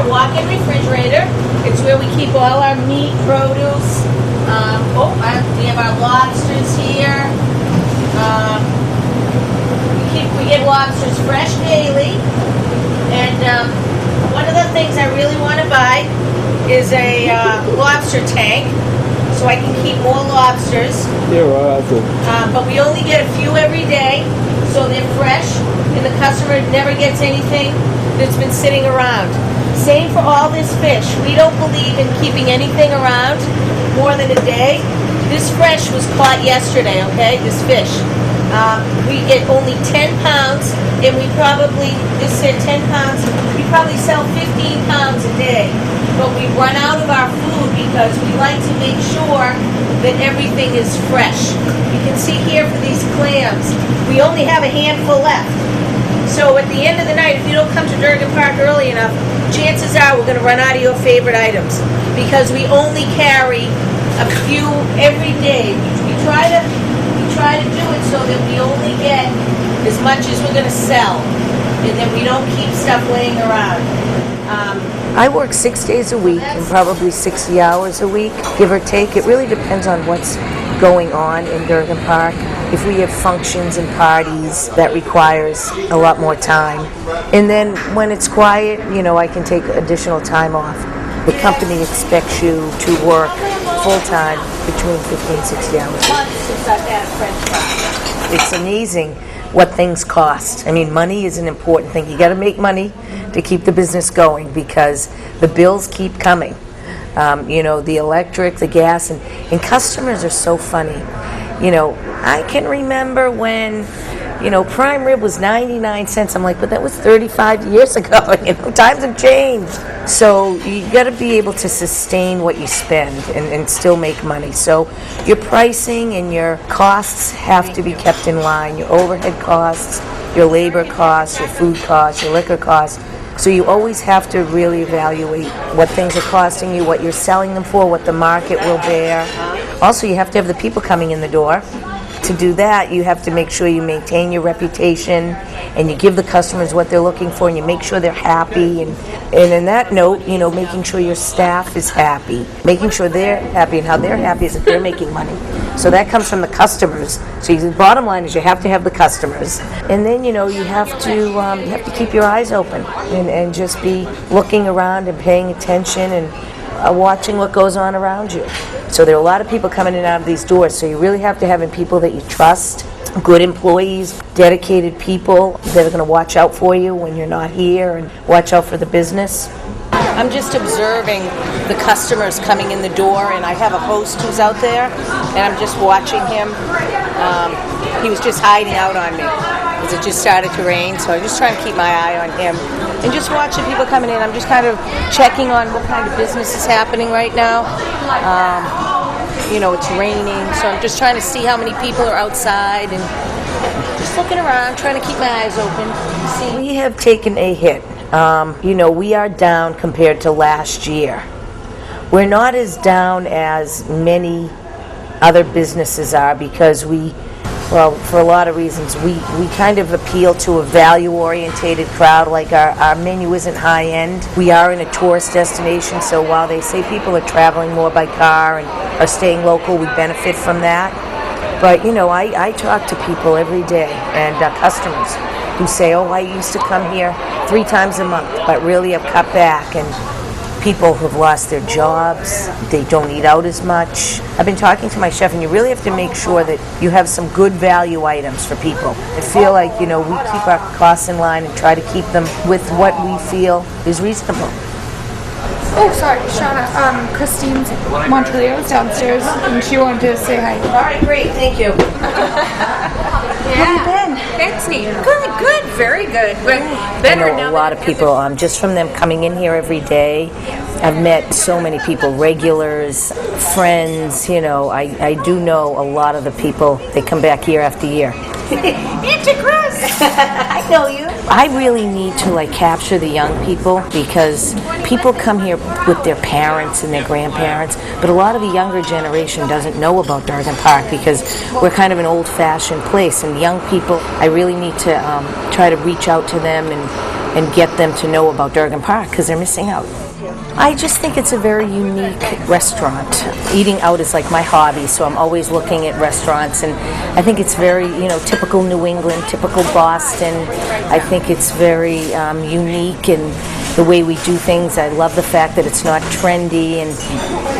a walk-in refrigerator. It's where we keep all our meat, produce. We have our lobsters here. We get lobsters fresh daily. And one of the things I really want to buy is a lobster tank, so I can keep more lobsters. You're awesome. But we only get a few every day, so they're fresh, and the customer never gets anything that's been sitting around. Same for all this fish. We don't believe in keeping anything around more than a day. This fresh was caught yesterday, okay, this fish. We get only 10 pounds, and we probably, this said 10 pounds, we probably sell 15 pounds a day. But we run out of our food because we like to make sure that everything is fresh. You can see here for these clams, we only have a handful left. So at the end of the night, if you don't come to Durgin Park early enough, chances are we're going to run out of your favorite items because we only carry a few every day. We try to do it so that we only get as much as we're going to sell, and that we don't keep stuff laying around. I work 6 days a week and probably 60 hours a week, give or take. It really depends on what's going on in Durgin Park. If we have functions and parties, that requires a lot more time. And then when it's quiet, I can take additional time off. The company expects you to work full-time between 50 and 60 hours a week. It's amazing what things cost. I mean, money is an important thing. You got to make money to keep the business going because the bills keep coming. The electric, the gas, and customers are so funny. I can remember when, prime rib was 99 cents. I'm like, but that was 35 years ago. Times have changed. So you got to be able to sustain what you spend and still make money. So your pricing and your costs have to be kept in line. Your overhead costs, your labor costs, your food costs, your liquor costs. So you always have to really evaluate what things are costing you, what you're selling them for, what the market will bear. Also, you have to have the people coming in the door. To do that, you have to make sure you maintain your reputation and you give the customers what they're looking for and you make sure they're happy. And in that note, making sure your staff is happy, making sure they're happy, and how they're happy is that they're making money. So that comes from the customers. So the bottom line is you have to have the customers. And then, you have to keep your eyes open and just be looking around and paying attention and watching what goes on around you. So there are a lot of people coming in and out of these doors, so you really have to have people that you trust, good employees, dedicated people that are going to watch out for you when you're not here and watch out for the business. I'm just observing the customers coming in the door, and I have a host who's out there, and I'm just watching him. He was just hiding out on me because it just started to rain, so I'm just trying to keep my eye on him. And just watching people coming in, I'm just kind of checking on what kind of business is happening right now. It's raining, so I'm just trying to see how many people are outside and just looking around, trying to keep my eyes open. We have taken a hit. We are down compared to last year. We're not as down as many other businesses are because for a lot of reasons, we kind of appeal to a value-orientated crowd. Like our menu isn't high-end. We are in a tourist destination, so while they say people are traveling more by car and are staying local, we benefit from that. But, I talk to people every day and customers who say, I used to come here 3 times a month, but really I've cut back. And people who've lost their jobs, they don't eat out as much. I've been talking to my chef, and you really have to make sure that you have some good value items for people. I feel like, we keep our costs in line and try to keep them with what we feel is reasonable. Oh, sorry, Shauna. Christine's Montreal's downstairs, and she wanted to say hi. All right, great, thank you. How have you been? Thanks, Nate. Good, very good. Better I know a lot of people, just from them coming in here every day. I've met so many people, regulars, friends, I do know a lot of the people, they come back year after year. Auntie Chris! I know you. I really need to capture the young people because people come here with their parents and their grandparents, but a lot of the younger generation doesn't know about Durgin Park because we're kind of an old-fashioned place, and young people, I really need to try to reach out to them and and get them to know about Durgin Park because they're missing out. I just think it's a very unique restaurant. Eating out is like my hobby, so I'm always looking at restaurants, and I think it's very, typical New England, typical Boston. I think it's very unique in the way we do things. I love the fact that it's not trendy,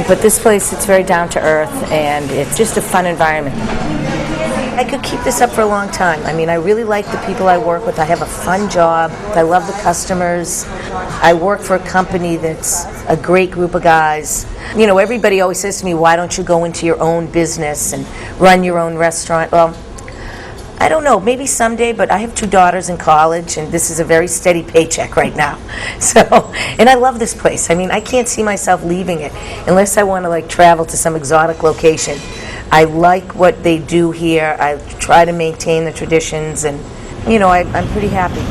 but this place, it's very down to earth, and it's just a fun environment. I could keep this up for a long time. I mean, I really like the people I work with. I have a fun job. I love the customers. I work for a company that's a great group of guys. Everybody always says to me, why don't you go into your own business and run your own restaurant? Well, I don't know, maybe someday, but I have 2 daughters in college, and this is a very steady paycheck right now. So, and I love this place. I mean, I can't see myself leaving it unless I want to travel to some exotic location. I like what they do here. I try to maintain the traditions, and I'm pretty happy.